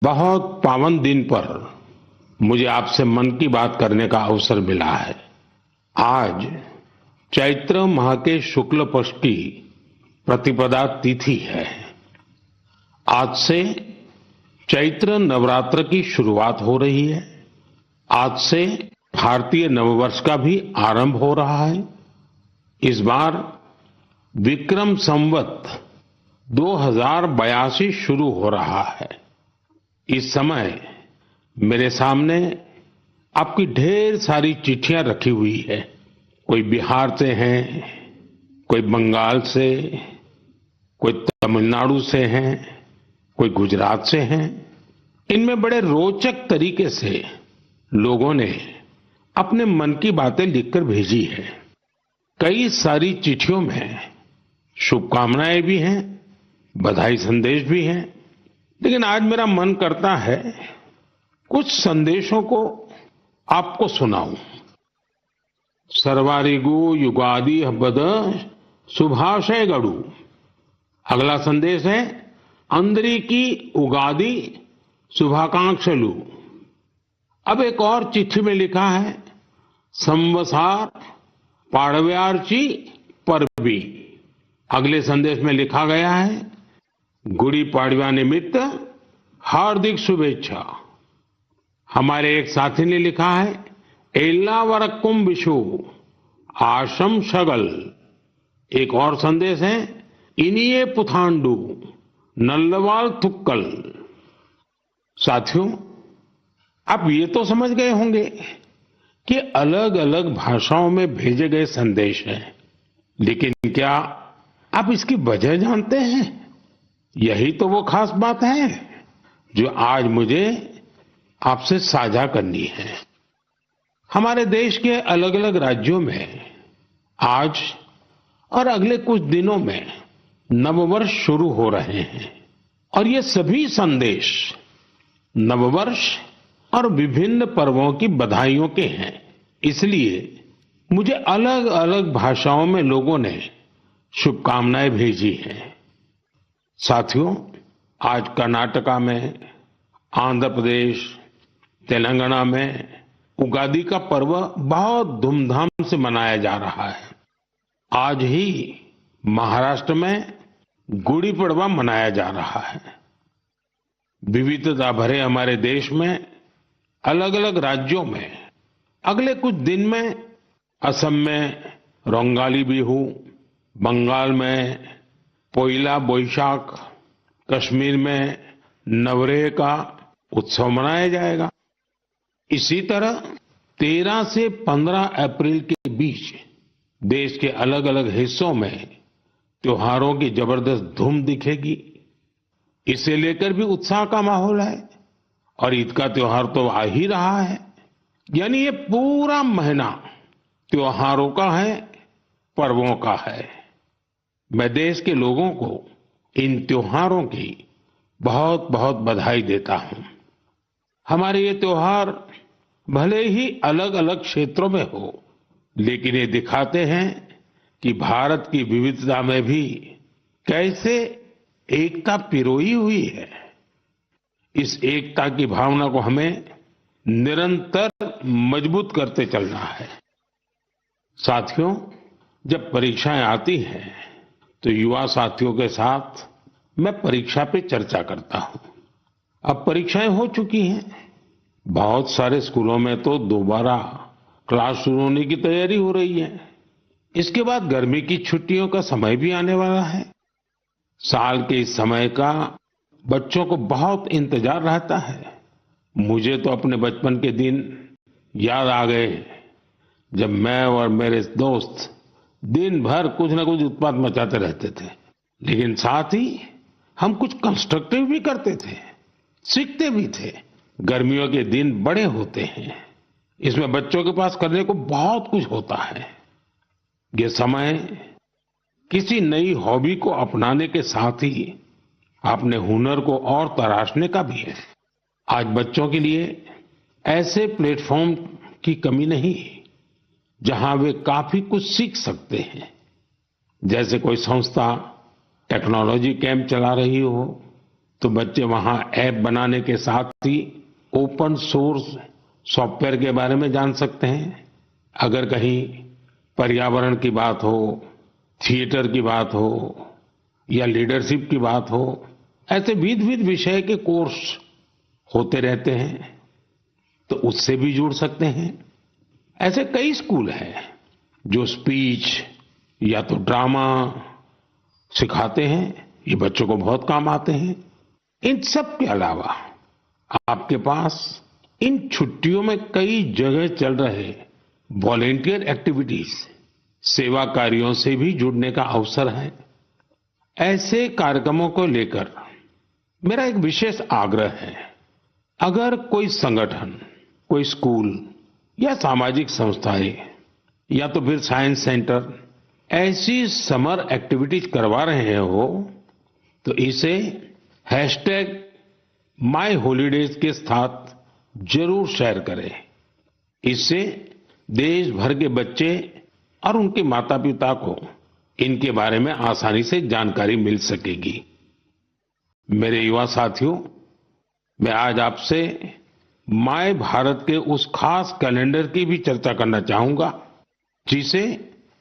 बहुत पावन दिन पर मुझे आपसे मन की बात करने का अवसर मिला है। आज चैत्र माह के शुक्ल पक्ष की प्रतिपदा तिथि है। आज से चैत्र नवरात्र की शुरुआत हो रही है। आज से भारतीय नववर्ष का भी आरंभ हो रहा है। इस बार विक्रम संवत 2082 शुरू हो रहा है। इस समय मेरे सामने आपकी ढेर सारी चिट्ठियां रखी हुई है। कोई बिहार से हैं, कोई बंगाल से, कोई तमिलनाडु से हैं, कोई गुजरात से हैं। इनमें बड़े रोचक तरीके से लोगों ने अपने मन की बातें लिखकर भेजी है। कई सारी चिट्ठियों में शुभकामनाएं भी हैं, बधाई संदेश भी हैं। लेकिन आज मेरा मन करता है कुछ संदेशों को आपको सुनाऊं। सर्वारिगु युगादि हब्बद शुभाशय गड़ू। अगला संदेश है अंदरी की उगादि शुभाकांक्षलु। अब एक और चिट्ठी में लिखा है संवसार पाड़व्यार्ची परबी। अगले संदेश में लिखा गया है गुड़ी पाड़वा निमित्त हार्दिक शुभेच्छा। हमारे एक साथी ने लिखा है एल्ला वरक्कुम विशु आशम शगल। एक और संदेश है इनिये पुथांडु नल्लवाल थुक्कल। साथियों, आप ये तो समझ गए होंगे कि अलग अलग भाषाओं में भेजे गए संदेश हैं, लेकिन क्या आप इसकी वजह जानते हैं? यही तो वो खास बात है जो आज मुझे आपसे साझा करनी है। हमारे देश के अलग अलग राज्यों में आज और अगले कुछ दिनों में नववर्ष शुरू हो रहे हैं और ये सभी संदेश नववर्ष और विभिन्न पर्वों की बधाइयों के हैं। इसलिए मुझे अलग अलग भाषाओं में लोगों ने शुभकामनाएं भेजी हैं। साथियों, आज कर्नाटका में, आंध्र प्रदेश, तेलंगाना में उगादी का पर्व बहुत धूमधाम से मनाया जा रहा है। आज ही महाराष्ट्र में गुड़ी पड़वा मनाया जा रहा है। विविधता भरे हमारे देश में अलग अलग राज्यों में अगले कुछ दिन में असम में रोंगाली बिहू, बंगाल में पोइला बोईशाख, कश्मीर में नवरेह का उत्सव मनाया जाएगा। इसी तरह 13 से 15 अप्रैल के बीच देश के अलग अलग हिस्सों में त्योहारों की जबरदस्त धूम दिखेगी। इसे लेकर भी उत्साह का माहौल है और ईद का त्योहार तो आ ही रहा है। यानी ये पूरा महीना त्योहारों का है, पर्वों का है। मैं देश के लोगों को इन त्योहारों की बहुत बहुत बधाई देता हूं। हमारे ये त्योहार भले ही अलग अलग क्षेत्रों में हो, लेकिन ये दिखाते हैं कि भारत की विविधता में भी कैसे एकता पिरोई हुई है। इस एकता की भावना को हमें निरंतर मजबूत करते चलना है। साथियों, जब परीक्षाएं आती हैं तो युवा साथियों के साथ मैं परीक्षा पे चर्चा करता हूं। अब परीक्षाएं हो चुकी हैं। बहुत सारे स्कूलों में तो दोबारा क्लास शुरू होने की तैयारी हो रही है। इसके बाद गर्मी की छुट्टियों का समय भी आने वाला है। साल के इस समय का बच्चों को बहुत इंतजार रहता है। मुझे तो अपने बचपन के दिन याद आ गए जब मैं और मेरे दोस्त दिन भर कुछ न कुछ उत्पात मचाते रहते थे, लेकिन साथ ही हम कुछ कंस्ट्रक्टिव भी करते थे, सीखते भी थे। गर्मियों के दिन बड़े होते हैं। इसमें बच्चों के पास करने को बहुत कुछ होता है। ये समय किसी नई हॉबी को अपनाने के साथ ही अपने हुनर को और तराशने का भी है। आज बच्चों के लिए ऐसे प्लेटफॉर्म की कमी नहीं जहां वे काफी कुछ सीख सकते हैं। जैसे कोई संस्था टेक्नोलॉजी कैंप चला रही हो तो बच्चे वहां ऐप बनाने के साथ ही ओपन सोर्स सॉफ्टवेयर के बारे में जान सकते हैं। अगर कहीं पर्यावरण की बात हो, थिएटर की बात हो या लीडरशिप की बात हो, ऐसे विविध विषय के कोर्स होते रहते हैं, तो उससे भी जुड़ सकते हैं। ऐसे कई स्कूल हैं जो स्पीच या तो ड्रामा सिखाते हैं, ये बच्चों को बहुत काम आते हैं। इन सब के अलावा आपके पास इन छुट्टियों में कई जगह चल रहे वॉलेंटियर एक्टिविटीज, सेवा कार्यों से भी जुड़ने का अवसर है। ऐसे कार्यक्रमों को लेकर मेरा एक विशेष आग्रह है। अगर कोई संगठन, कोई स्कूल या सामाजिक संस्थाएं या तो फिर साइंस सेंटर ऐसी समर एक्टिविटीज करवा रहे हो, तो इसे #माइहॉलिडेज के साथ जरूर शेयर करें। इससे देश भर के बच्चे और उनके माता पिता को इनके बारे में आसानी से जानकारी मिल सकेगी। मेरे युवा साथियों, मैं आज आपसे माय भारत के उस खास कैलेंडर की भी चर्चा करना चाहूंगा जिसे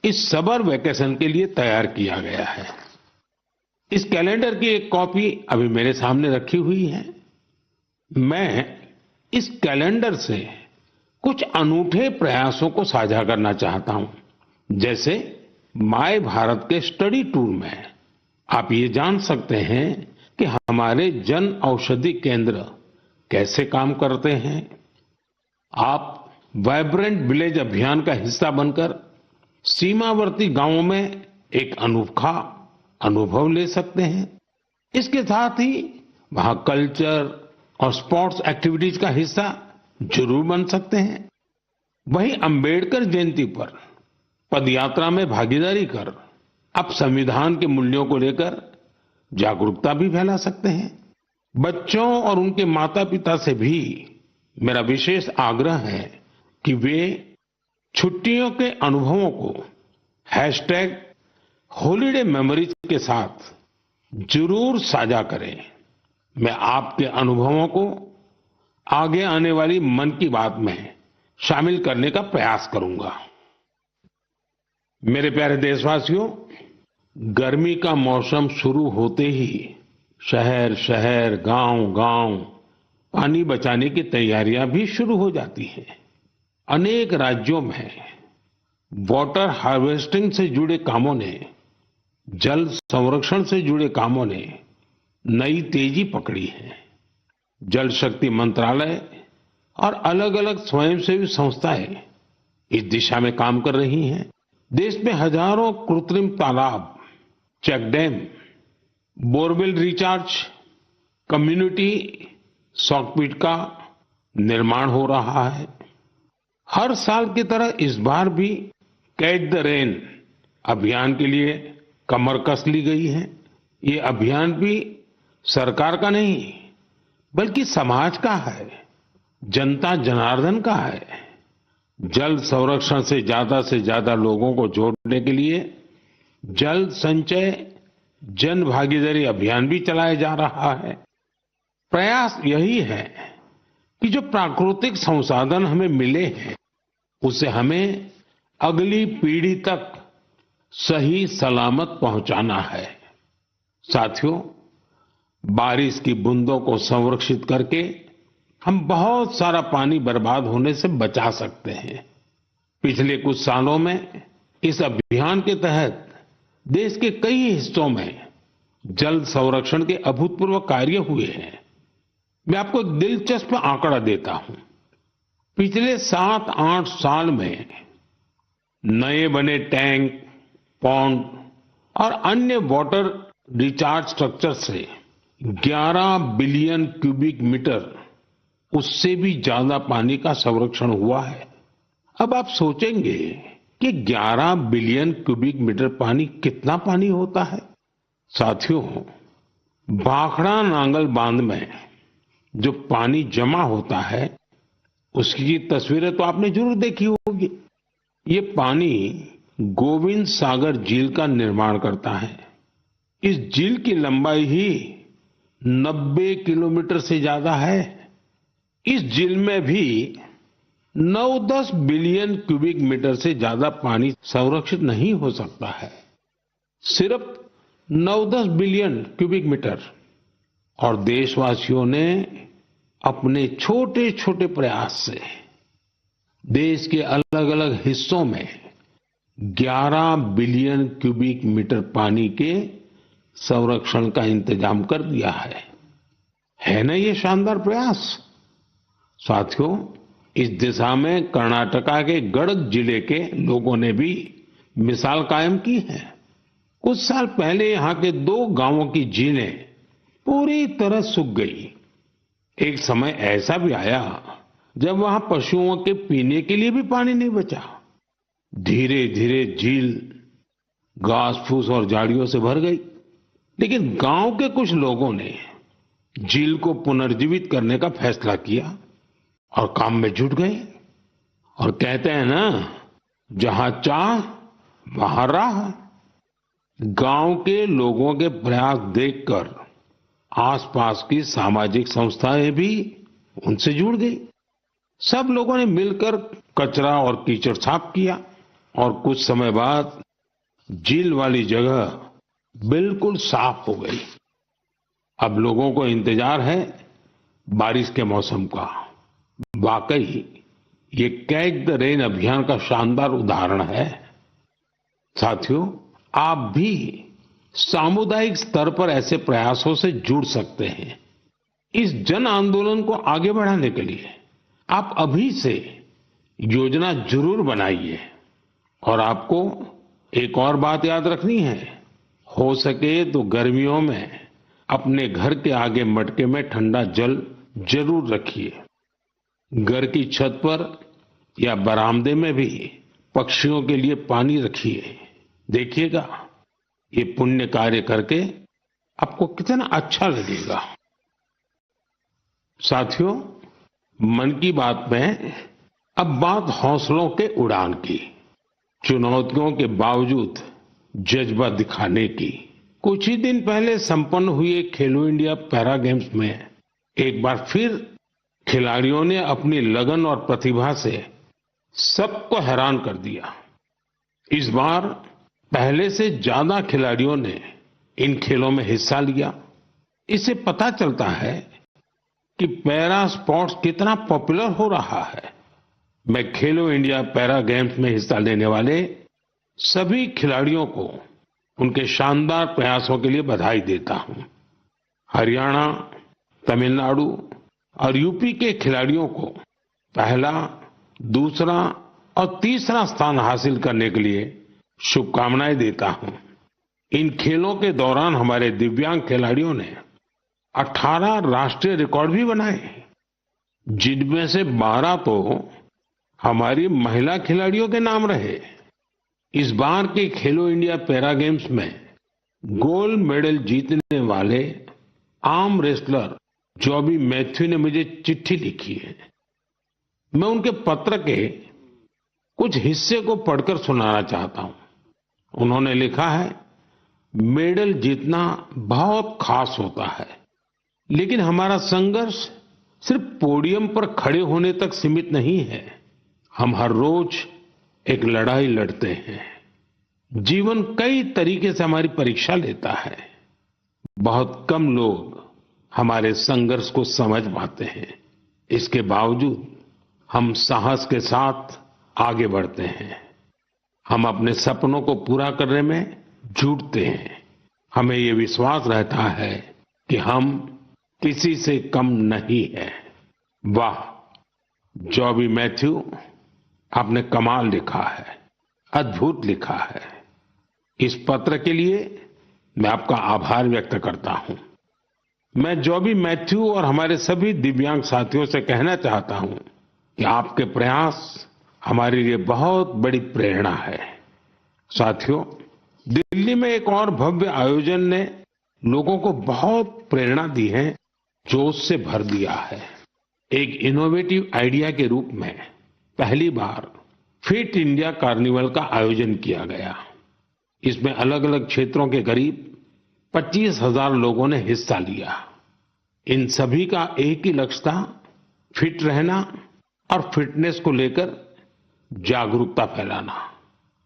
इस समर वेकेशन के लिए तैयार किया गया है। इस कैलेंडर की एक कॉपी अभी मेरे सामने रखी हुई है। मैं इस कैलेंडर से कुछ अनूठे प्रयासों को साझा करना चाहता हूं। जैसे माय भारत के स्टडी टूर में आप ये जान सकते हैं कि हमारे जन औषधि केंद्र कैसे काम करते हैं। आप वाइब्रेंट विलेज अभियान का हिस्सा बनकर सीमावर्ती गांवों में एक अनोखा अनुभव ले सकते हैं। इसके साथ ही वहां कल्चर और स्पोर्ट्स एक्टिविटीज का हिस्सा जरूर बन सकते हैं। वहीं अंबेडकर जयंती पर पदयात्रा में भागीदारी कर आप संविधान के मूल्यों को लेकर जागरूकता भी फैला सकते हैं। बच्चों और उनके माता पिता से भी मेरा विशेष आग्रह है कि वे छुट्टियों के अनुभवों को #हॉलिडे मेमोरीज के साथ जरूर साझा करें। मैं आपके अनुभवों को आगे आने वाली मन की बात में शामिल करने का प्रयास करूंगा। मेरे प्यारे देशवासियों, गर्मी का मौसम शुरू होते ही शहर शहर, गांव गांव पानी बचाने की तैयारियां भी शुरू हो जाती हैं। अनेक राज्यों में वाटर हार्वेस्टिंग से जुड़े कामों ने, जल संरक्षण से जुड़े कामों ने नई तेजी पकड़ी है। जल शक्ति मंत्रालय और अलग अलग स्वयंसेवी संस्थाएं इस दिशा में काम कर रही हैं। देश में हजारों कृत्रिम तालाब, check dam, borewell recharge, community soakpit का निर्माण हो रहा है। हर साल की तरह इस बार भी कैच द रेन अभियान के लिए कमर कस ली गई है। ये अभियान भी सरकार का नहीं बल्कि समाज का है, जनता जनार्दन का है। जल संरक्षण से ज्यादा लोगों को जोड़ने के लिए जल संचय जन भागीदारी अभियान भी चलाया जा रहा है। प्रयास यही है कि जो प्राकृतिक संसाधन हमें मिले हैं उसे हमें अगली पीढ़ी तक सही सलामत पहुंचाना है। साथियों, बारिश की बूंदों को संरक्षित करके हम बहुत सारा पानी बर्बाद होने से बचा सकते हैं। पिछले कुछ सालों में इस अभियान के तहत देश के कई हिस्सों में जल संरक्षण के अभूतपूर्व कार्य हुए हैं। मैं आपको एक दिलचस्प आंकड़ा देता हूं। पिछले 7-8 साल में नए बने टैंक, पॉन्ड और अन्य वाटर रिचार्ज स्ट्रक्चर से 11 बिलियन क्यूबिक मीटर, उससे भी ज्यादा पानी का संरक्षण हुआ है। अब आप सोचेंगे कि 11 बिलियन क्यूबिक मीटर पानी कितना पानी होता है। साथियों, भाखड़ा नांगल बांध में जो पानी जमा होता है उसकी तस्वीरें तो आपने जरूर देखी होगी। ये पानी गोविंद सागर झील का निर्माण करता है। इस झील की लंबाई ही 90 किलोमीटर से ज्यादा है। इस झील में भी 9-10 बिलियन क्यूबिक मीटर से ज्यादा पानी संरक्षित नहीं हो सकता है। सिर्फ 9-10 बिलियन क्यूबिक मीटर। और देशवासियों ने अपने छोटे छोटे प्रयास से देश के अलग अलग हिस्सों में 11 बिलियन क्यूबिक मीटर पानी के संरक्षण का इंतजाम कर दिया है ना ये शानदार प्रयास। साथियों, इस दिशा में कर्नाटका के गडक जिले के लोगों ने भी मिसाल कायम की है। कुछ साल पहले यहां के 2 गांवों की झीलें पूरी तरह सूख गई। एक समय ऐसा भी आया जब वहां पशुओं के पीने के लिए भी पानी नहीं बचा। धीरे धीरे झील घास फूस और झाड़ियों से भर गई। लेकिन गांव के कुछ लोगों ने झील को पुनर्जीवित करने का फैसला किया और काम में जुट गए। और कहते हैं ना, जहां चाह वहां राह। गांव के लोगों के प्रयास देखकर आसपास की सामाजिक संस्थाएं भी उनसे जुड़ गई। सब लोगों ने मिलकर कचरा और कीचड़ साफ किया और कुछ समय बाद झील वाली जगह बिल्कुल साफ हो गई। अब लोगों को इंतजार है बारिश के मौसम का। वाकई ये कैच द रेन अभियान का शानदार उदाहरण है। साथियों, आप भी सामुदायिक स्तर पर ऐसे प्रयासों से जुड़ सकते हैं। इस जन आंदोलन को आगे बढ़ाने के लिए आप अभी से योजना जरूर बनाइए। और आपको एक और बात याद रखनी है, हो सके तो गर्मियों में अपने घर के आगे मटके में ठंडा जल जरूर रखिए। घर की छत पर या बरामदे में भी पक्षियों के लिए पानी रखिए। देखिएगा, ये पुण्य कार्य करके आपको कितना अच्छा लगेगा। साथियों, मन की बात में अब बात हौसलों के उड़ान की, चुनौतियों के बावजूद जज्बा दिखाने की। कुछ ही दिन पहले संपन्न हुए खेलो इंडिया पैरा गेम्स में एक बार फिर खिलाड़ियों ने अपनी लगन और प्रतिभा से सबको हैरान कर दिया। इस बार पहले से ज्यादा खिलाड़ियों ने इन खेलों में हिस्सा लिया। इससे पता चलता है कि पैरा स्पोर्ट्स कितना पॉपुलर हो रहा है। मैं खेलो इंडिया पैरा गेम्स में हिस्सा लेने वाले सभी खिलाड़ियों को उनके शानदार प्रयासों के लिए बधाई देता हूं। हरियाणा, तमिलनाडु और यूपी के खिलाड़ियों को पहला, दूसरा और तीसरा स्थान हासिल करने के लिए शुभकामनाएं देता हूं। इन खेलों के दौरान हमारे दिव्यांग खिलाड़ियों ने 18 राष्ट्रीय रिकॉर्ड भी बनाए, जिनमें से 12 तो हमारी महिला खिलाड़ियों के नाम रहे। इस बार के खेलो इंडिया पैरा गेम्स में गोल्ड मेडल जीतने वाले आर्म रेसलर जॉबी मैथ्यू ने मुझे चिट्ठी लिखी है। मैं उनके पत्र के कुछ हिस्से को पढ़कर सुनाना चाहता हूं। उन्होंने लिखा है, मेडल जीतना बहुत खास होता है, लेकिन हमारा संघर्ष सिर्फ पोडियम पर खड़े होने तक सीमित नहीं है। हम हर रोज एक लड़ाई लड़ते हैं। जीवन कई तरीके से हमारी परीक्षा लेता है। बहुत कम लोग हमारे संघर्ष को समझ पाते हैं। इसके बावजूद हम साहस के साथ आगे बढ़ते हैं। हम अपने सपनों को पूरा करने में जुटते हैं। हमें ये विश्वास रहता है कि हम किसी से कम नहीं है। वाह जॉबी मैथ्यू, आपने कमाल लिखा है, अद्भुत लिखा है। इस पत्र के लिए मैं आपका आभार व्यक्त करता हूं। मैं जॉबी मैथ्यू और हमारे सभी दिव्यांग साथियों से कहना चाहता हूं कि आपके प्रयास हमारे लिए बहुत बड़ी प्रेरणा है। साथियों, दिल्ली में एक और भव्य आयोजन ने लोगों को बहुत प्रेरणा दी है, जोश से भर दिया है। एक इनोवेटिव आइडिया के रूप में पहली बार फिट इंडिया कार्निवल का आयोजन किया गया। इसमें अलग अलग क्षेत्रों के करीब 25,000 लोगों ने हिस्सा लिया। इन सभी का एक ही लक्ष्य था, फिट रहना और फिटनेस को लेकर जागरूकता फैलाना।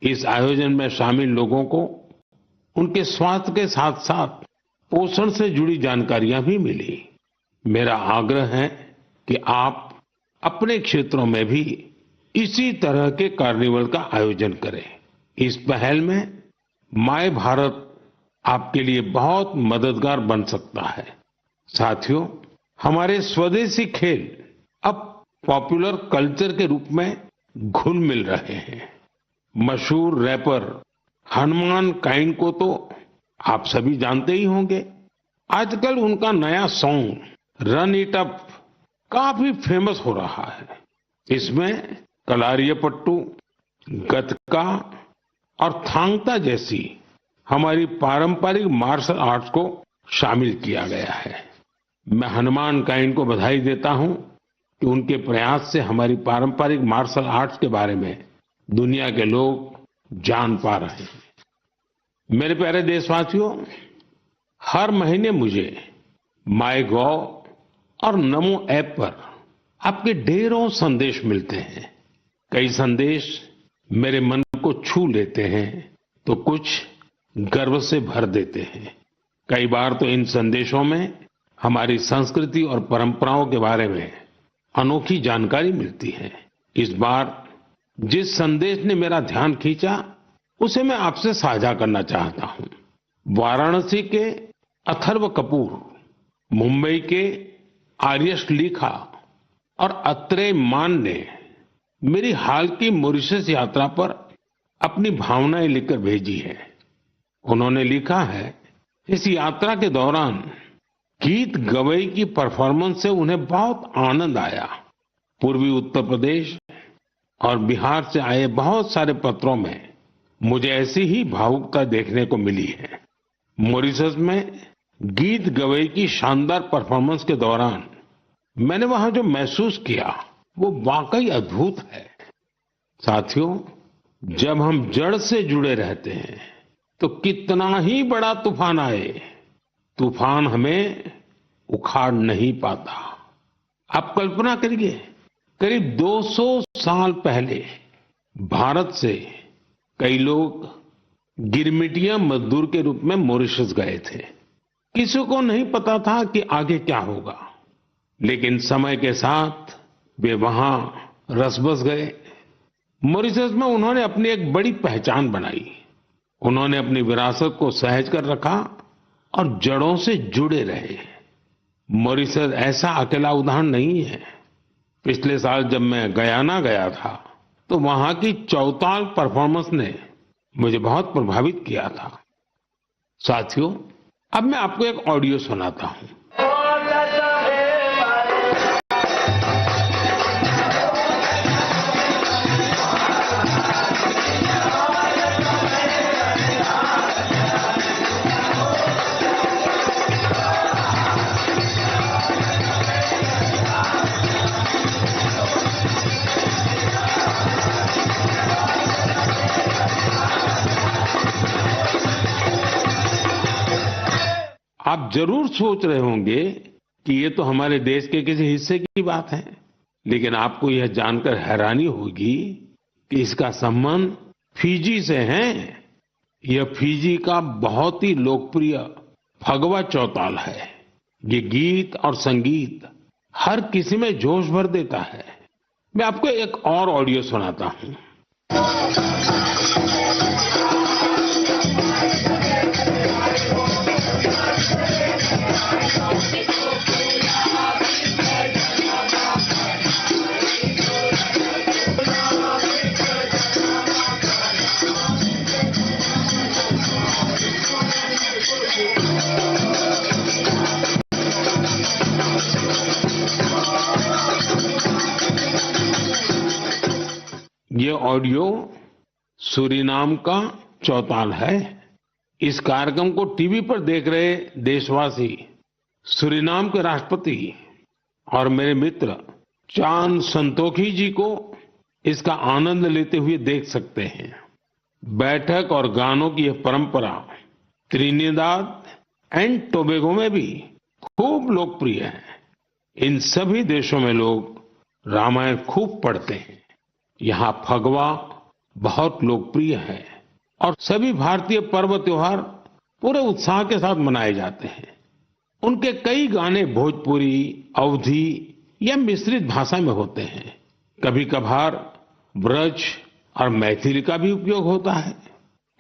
इस आयोजन में शामिल लोगों को उनके स्वास्थ्य के साथ साथ पोषण से जुड़ी जानकारियां भी मिली। मेरा आग्रह है कि आप अपने क्षेत्रों में भी इसी तरह के कार्निवल का आयोजन करें। इस पहल में माय भारत आपके लिए बहुत मददगार बन सकता है। साथियों, हमारे स्वदेशी खेल अब पॉपुलर कल्चर के रूप में घुल मिल रहे हैं। मशहूर रैपर हनुमान काइंड को तो आप सभी जानते ही होंगे। आजकल उनका नया सॉन्ग रन इट अप काफी फेमस हो रहा है। इसमें कलारियापट्टू, गतका और थांगता जैसी हमारी पारंपरिक मार्शल आर्ट्स को शामिल किया गया है। मैं हनुमान काइंड को बधाई देता हूं कि उनके प्रयास से हमारी पारंपरिक मार्शल आर्ट्स के बारे में दुनिया के लोग जान पा रहे हैं। मेरे प्यारे देशवासियों, हर महीने मुझे माईगॉव और नमो ऐप पर आपके ढेरों संदेश मिलते हैं। कई संदेश मेरे मन को छू लेते हैं तो कुछ गर्व से भर देते हैं। कई बार तो इन संदेशों में हमारी संस्कृति और परंपराओं के बारे में अनोखी जानकारी मिलती है। इस बार जिस संदेश ने मेरा ध्यान खींचा उसे मैं आपसे साझा करना चाहता हूं। वाराणसी के अथर्व कपूर, मुंबई के आर्यश लिखा और अत्रेय मान ने मेरी हाल की मॉरिशस यात्रा पर अपनी भावनाएं लिखकर भेजी है। उन्होंने लिखा है, इस यात्रा के दौरान गीत गवई की परफॉर्मेंस से उन्हें बहुत आनंद आया। पूर्वी उत्तर प्रदेश और बिहार से आए बहुत सारे पत्रों में मुझे ऐसी ही भावुकता देखने को मिली है। मॉरिशस में गीत गवई की शानदार परफॉर्मेंस के दौरान मैंने वहां जो महसूस किया वो वाकई अद्भुत है। साथियों, जब हम जड़ से जुड़े रहते हैं तो कितना ही बड़ा तूफान आए, तूफान हमें उखाड़ नहीं पाता। आप कल्पना करिए, करीब 200 साल पहले भारत से कई लोग गिरमिटिया मजदूर के रूप में मॉरिशस गए थे। किसी को नहीं पता था कि आगे क्या होगा, लेकिन समय के साथ वे वहां रस बस गए। मॉरिशस में उन्होंने अपनी एक बड़ी पहचान बनाई। उन्होंने अपनी विरासत को सहेज कर रखा और जड़ों से जुड़े रहे। मॉरिशस ऐसा अकेला उदाहरण नहीं है। पिछले साल जब मैं गयाना गया था तो वहां की चौताल परफॉर्मेंस ने मुझे बहुत प्रभावित किया था। साथियों, अब मैं आपको एक ऑडियो सुनाता हूं। आप जरूर सोच रहे होंगे कि ये तो हमारे देश के किसी हिस्से की बात है, लेकिन आपको यह जानकर हैरानी होगी कि इसका संबंध फिजी से है। यह फिजी का बहुत ही लोकप्रिय फगवा चौताल है। ये गीत और संगीत हर किसी में जोश भर देता है। मैं आपको एक और ऑडियो सुनाता हूं। ये ऑडियो सूरीनाम का चौताल है। इस कार्यक्रम को टीवी पर देख रहे देशवासी सूरीनाम के राष्ट्रपति और मेरे मित्र चान संतोखी जी को इसका आनंद लेते हुए देख सकते हैं। बैठक और गानों की यह परंपरा त्रिनिदाद एंड टोबैगो में भी खूब लोकप्रिय है। इन सभी देशों में लोग रामायण खूब पढ़ते हैं। यहाँ फगवा बहुत लोकप्रिय है और सभी भारतीय पर्व त्योहार पूरे उत्साह के साथ मनाए जाते हैं। उनके कई गाने भोजपुरी, अवधी या मिश्रित भाषा में होते हैं। कभी कभार ब्रज और मैथिली का भी उपयोग होता है।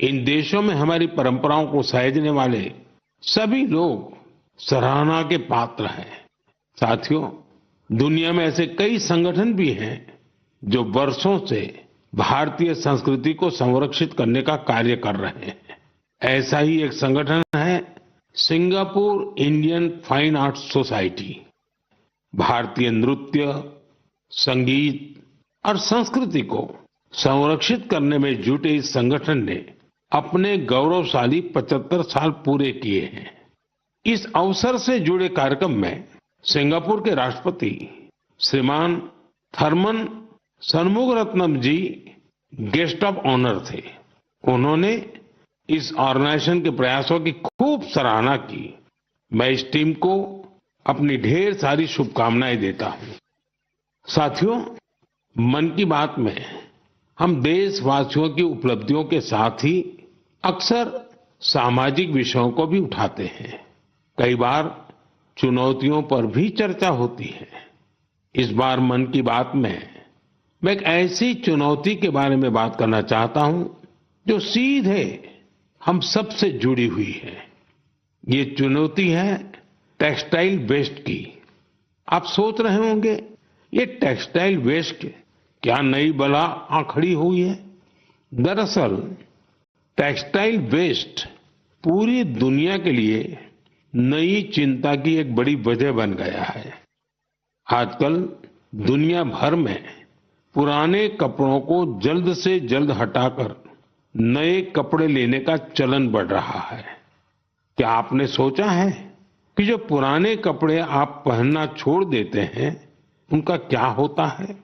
इन देशों में हमारी परंपराओं को सहेजने वाले सभी लोग सराहना के पात्र हैं। साथियों, दुनिया में ऐसे कई संगठन भी हैं जो वर्षों से भारतीय संस्कृति को संरक्षित करने का कार्य कर रहे हैं। ऐसा ही एक संगठन है Singapore Indian fine arts society. भारतीय नृत्य, संगीत और संस्कृति को संरक्षित करने में जुटे इस संगठन ने अपने गौरवशाली 75 साल पूरे किए हैं। इस अवसर से जुड़े कार्यक्रम में सिंगापुर के राष्ट्रपति श्रीमान थरमन शनमुगारत्नम जी गेस्ट ऑफ ऑनर थे। उन्होंने इस ऑर्गेनाइजेशन के प्रयासों की खूब सराहना की। मैं इस टीम को अपनी ढेर सारी शुभकामनाएं देता हूं। साथियों, मन की बात में हम देशवासियों की उपलब्धियों के साथ ही अक्सर सामाजिक विषयों को भी उठाते हैं। कई बार चुनौतियों पर भी चर्चा होती है। इस बार मन की बात में मैं एक ऐसी चुनौती के बारे में बात करना चाहता हूं जो सीधे हम सबसे जुड़ी हुई है। ये चुनौती है टेक्सटाइल वेस्ट की। आप सोच रहे होंगे, ये टेक्सटाइल वेस्ट क्या नई बला आ खड़ी हुई है? दरअसल टेक्सटाइल वेस्ट पूरी दुनिया के लिए नई चिंता की एक बड़ी वजह बन गया है। आजकल दुनिया भर में पुराने कपड़ों को जल्द से जल्द हटाकर नए कपड़े लेने का चलन बढ़ रहा है। क्या आपने सोचा है कि जो पुराने कपड़े आप पहनना छोड़ देते हैं, उनका क्या होता है?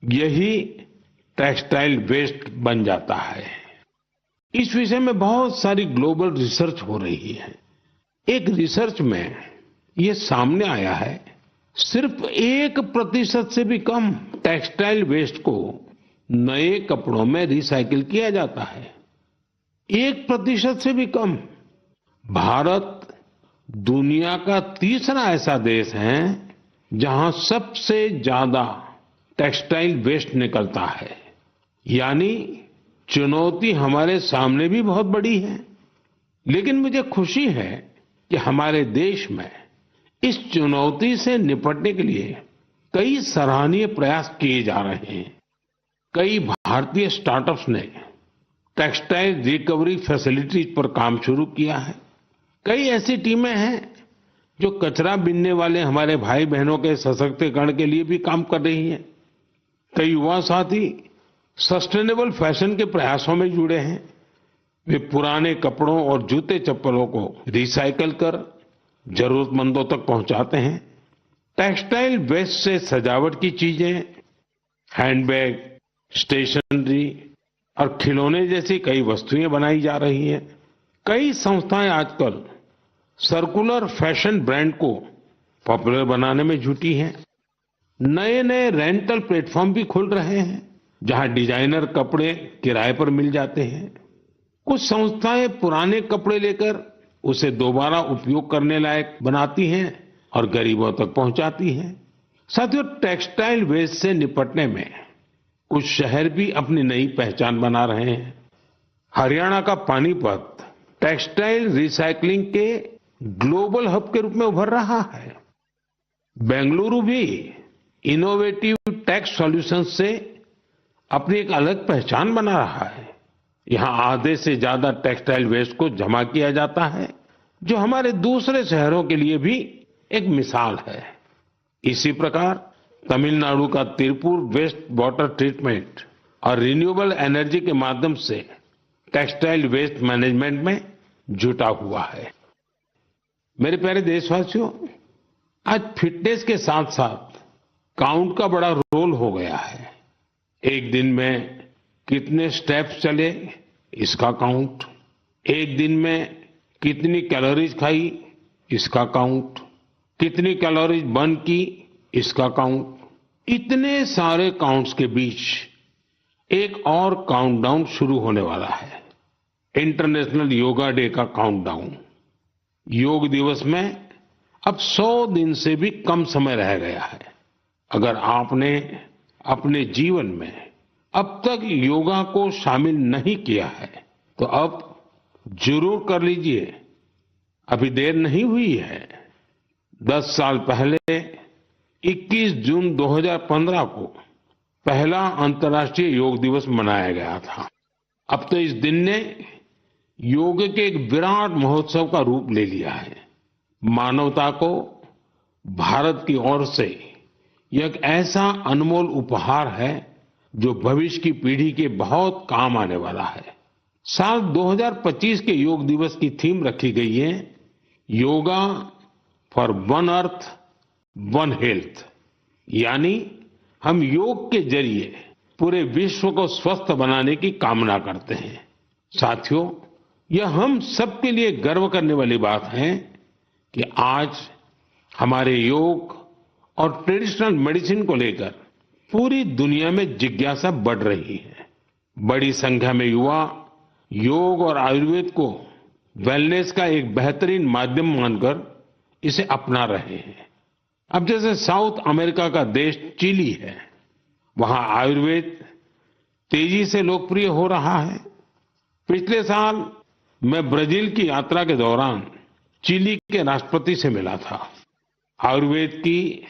यही टेक्सटाइल वेस्ट बन जाता है। इस विषय में बहुत सारी ग्लोबल रिसर्च हो रही है। एक रिसर्च में ये सामने आया है, सिर्फ 1% से भी कम टेक्सटाइल वेस्ट को नए कपड़ों में रिसाइकिल किया जाता है। 1% से भी कम। भारत दुनिया का तीसरा ऐसा देश है जहां सबसे ज्यादा टेक्सटाइल वेस्ट निकलता है। यानी चुनौती हमारे सामने भी बहुत बड़ी है। लेकिन मुझे खुशी है कि हमारे देश में इस चुनौती से निपटने के लिए कई सराहनीय प्रयास किए जा रहे हैं। कई भारतीय स्टार्टअप्स ने टेक्सटाइल रिकवरी फैसिलिटीज पर काम शुरू किया है। कई ऐसी टीमें हैं जो कचरा बीनने वाले हमारे भाई बहनों के सशक्तिकरण के लिए भी काम कर रही हैं। कई युवा साथी सस्टेनेबल फैशन के प्रयासों में जुड़े हैं। वे पुराने कपड़ों और जूते चप्पलों को रिसाइकल कर जरूरतमंदों तक पहुंचाते हैं। टेक्सटाइल वेस्ट से सजावट की चीजें, हैंडबैग, स्टेशनरी और खिलौने जैसी कई वस्तुएं बनाई जा रही हैं। कई संस्थाएं आजकल सर्कुलर फैशन ब्रांड को पॉपुलर बनाने में जुटी हैं। नए नए रेंटल प्लेटफॉर्म भी खुल रहे हैं जहां डिजाइनर कपड़े किराए पर मिल जाते हैं। कुछ संस्थाएं पुराने कपड़े लेकर उसे दोबारा उपयोग करने लायक बनाती हैं और गरीबों तक पहुंचाती हैं। साथियों, टेक्सटाइल वेस्ट से निपटने में कुछ शहर भी अपनी नई पहचान बना रहे हैं। हरियाणा का पानीपत टेक्सटाइल रिसाइकलिंग के ग्लोबल हब के रूप में उभर रहा है। बेंगलुरु भी इनोवेटिव टेक सॉल्यूशंस से अपनी एक अलग पहचान बना रहा है। यहाँ आधे से ज्यादा टेक्सटाइल वेस्ट को जमा किया जाता है, जो हमारे दूसरे शहरों के लिए भी एक मिसाल है। इसी प्रकार तमिलनाडु का तिरुपुर वेस्ट वाटर ट्रीटमेंट और रिन्यूएबल एनर्जी के माध्यम से टेक्सटाइल वेस्ट मैनेजमेंट में जुटा हुआ है। मेरे प्यारे देशवासियों, आज फिटनेस के साथ साथ काउंट का बड़ा रोल हो गया है। एक दिन में कितने स्टेप्स चले, इसका काउंट। एक दिन में कितनी कैलोरीज खाई, इसका काउंट। कितनी कैलोरीज बर्न की इसका काउंट, इतने सारे काउंट्स के बीच एक और काउंटडाउन शुरू होने वाला है, इंटरनेशनल योगा डे का काउंटडाउन। योग दिवस में अब 100 दिन से भी कम समय रह गया है। अगर आपने अपने जीवन में अब तक योगा को शामिल नहीं किया है तो अब जरूर कर लीजिए, अभी देर नहीं हुई है। 10 साल पहले 21 जून 2015 को पहला अंतर्राष्ट्रीय योग दिवस मनाया गया था। अब तो इस दिन ने योग के एक विराट महोत्सव का रूप ले लिया है। मानवता को भारत की ओर से यह एक ऐसा अनमोल उपहार है जो भविष्य की पीढ़ी के बहुत काम आने वाला है। साल 2025 के योग दिवस की थीम रखी गई है, yoga for one earth one health, यानी हम योग के जरिए पूरे विश्व को स्वस्थ बनाने की कामना करते हैं। साथियों, यह हम सबके लिए गर्व करने वाली बात है कि आज हमारे योग और ट्रेडिशनल मेडिसिन को लेकर पूरी दुनिया में जिज्ञासा बढ़ रही है। बड़ी संख्या में युवा योग और आयुर्वेद को वेलनेस का एक बेहतरीन माध्यम मानकर इसे अपना रहे हैं। अब जैसे साउथ अमेरिका का देश चिली है, वहां आयुर्वेद तेजी से लोकप्रिय हो रहा है। पिछले साल मैं ब्राजील की यात्रा के दौरान चिली के राष्ट्रपति से मिला था। आयुर्वेद की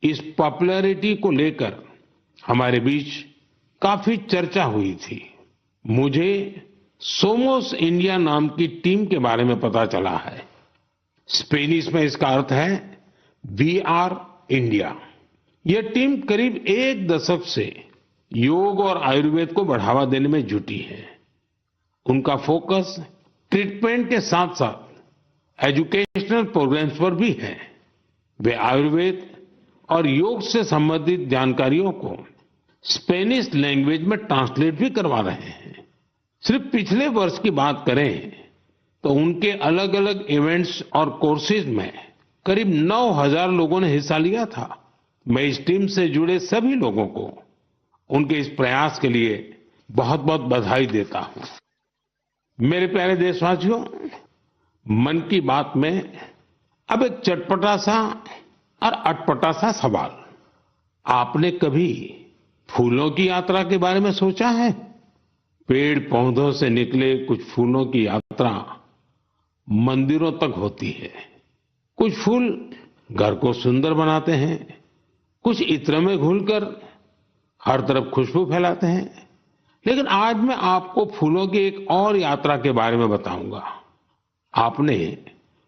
इस पॉपुलैरिटी को लेकर हमारे बीच काफी चर्चा हुई थी। मुझे सोमोस इंडिया नाम की टीम के बारे में पता चला है। स्पेनिश में इसका अर्थ है वी आर इंडिया। यह टीम करीब 1 दशक से योग और आयुर्वेद को बढ़ावा देने में जुटी है। उनका फोकस ट्रीटमेंट के साथ साथ एजुकेशनल प्रोग्राम्स पर भी है। वे आयुर्वेद और योग से संबंधित जानकारियों को स्पेनिश लैंग्वेज में ट्रांसलेट भी करवा रहे हैं। सिर्फ पिछले वर्ष की बात करें तो उनके अलग अलग इवेंट्स और कोर्सेज में करीब 9,000 लोगों ने हिस्सा लिया था। मैं इस टीम से जुड़े सभी लोगों को उनके इस प्रयास के लिए बहुत बहुत बधाई देता हूं। मेरे प्यारे देशवासियों, मन की बात में अब एक चटपटा सा और अटपटा सा सवाल। आपने कभी फूलों की यात्रा के बारे में सोचा है? पेड़ पौधों से निकले कुछ फूलों की यात्रा मंदिरों तक होती है। कुछ फूल घर को सुंदर बनाते हैं, कुछ इत्र में घुलकर हर तरफ खुशबू फैलाते हैं। लेकिन आज मैं आपको फूलों की एक और यात्रा के बारे में बताऊंगा। आपने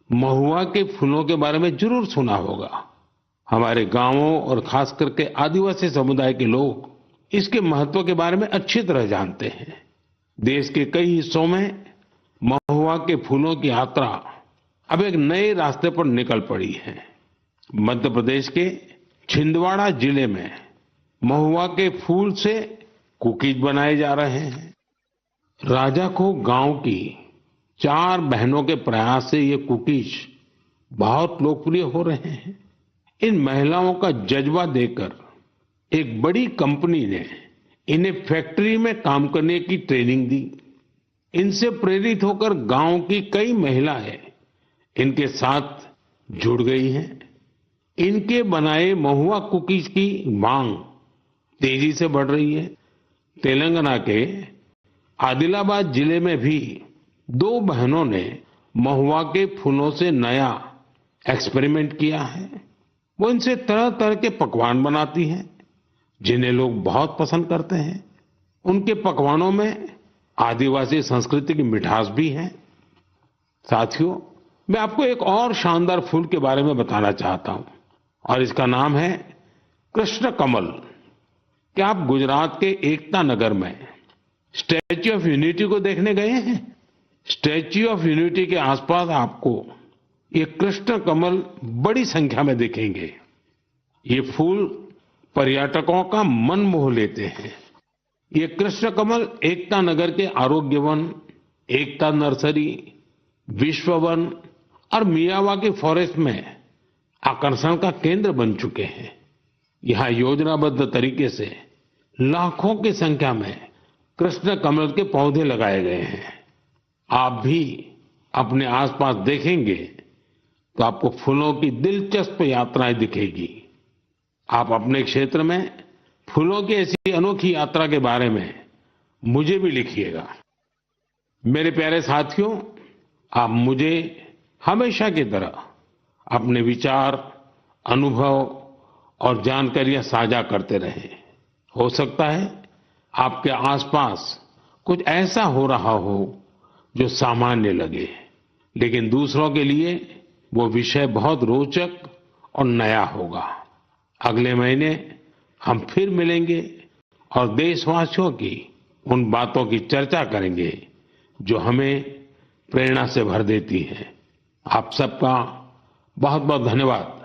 महुआ के फूलों के बारे में जरूर सुना होगा। हमारे गांवों और खास करके आदिवासी समुदाय के लोग इसके महत्व के बारे में अच्छी तरह जानते हैं। देश के कई हिस्सों में महुआ के फूलों की यात्रा अब एक नए रास्ते पर निकल पड़ी है। मध्य प्रदेश के छिंदवाड़ा जिले में महुआ के फूल से कुकीज बनाए जा रहे हैं। राजाखो गांव की 4 बहनों के प्रयास से ये कुकीज बहुत लोकप्रिय हो रहे हैं। इन महिलाओं का जज्बा देखकर एक बड़ी कंपनी ने इन्हें फैक्ट्री में काम करने की ट्रेनिंग दी। इनसे प्रेरित होकर गांव की कई महिलाएं इनके साथ जुड़ गई हैं। इनके बनाए महुआ कुकीज की मांग तेजी से बढ़ रही है। तेलंगाना के आदिलाबाद जिले में भी 2 बहनों ने महुआ के फूलों से नया एक्सपेरिमेंट किया है। वो इनसे तरह तरह के पकवान बनाती हैं, जिन्हें लोग बहुत पसंद करते हैं। उनके पकवानों में आदिवासी संस्कृति की मिठास भी है। साथियों, मैं आपको एक और शानदार फूल के बारे में बताना चाहता हूं और इसका नाम है कृष्ण कमल। क्या आप गुजरात के एकता नगर में स्टैच्यू ऑफ यूनिटी को देखने गए हैं? स्टैच्यू ऑफ यूनिटी के आसपास आपको ये कृष्ण कमल बड़ी संख्या में दिखेंगे। ये फूल पर्यटकों का मन मोह लेते हैं। ये कृष्ण कमल एकता नगर के आरोग्य वन, एकता नर्सरी, विश्व वन और मियावाकी फॉरेस्ट में आकर्षण का केंद्र बन चुके हैं। यहाँ योजनाबद्ध तरीके से लाखों की संख्या में कृष्ण कमल के पौधे लगाए गए हैं। आप भी अपने आसपास देखेंगे तो आपको फूलों की दिलचस्प यात्राएं दिखेगी। आप अपने क्षेत्र में फूलों की ऐसी अनोखी यात्रा के बारे में मुझे भी लिखिएगा। मेरे प्यारे साथियों, आप मुझे हमेशा की तरह अपने विचार, अनुभव और जानकारियां साझा करते रहें। हो सकता है आपके आसपास कुछ ऐसा हो रहा हो जो सामान्य लगे, लेकिन दूसरों के लिए वो विषय बहुत रोचक और नया होगा। अगले महीने हम फिर मिलेंगे और देशवासियों की उन बातों की चर्चा करेंगे जो हमें प्रेरणा से भर देती हैं। आप सबका बहुत बहुत धन्यवाद।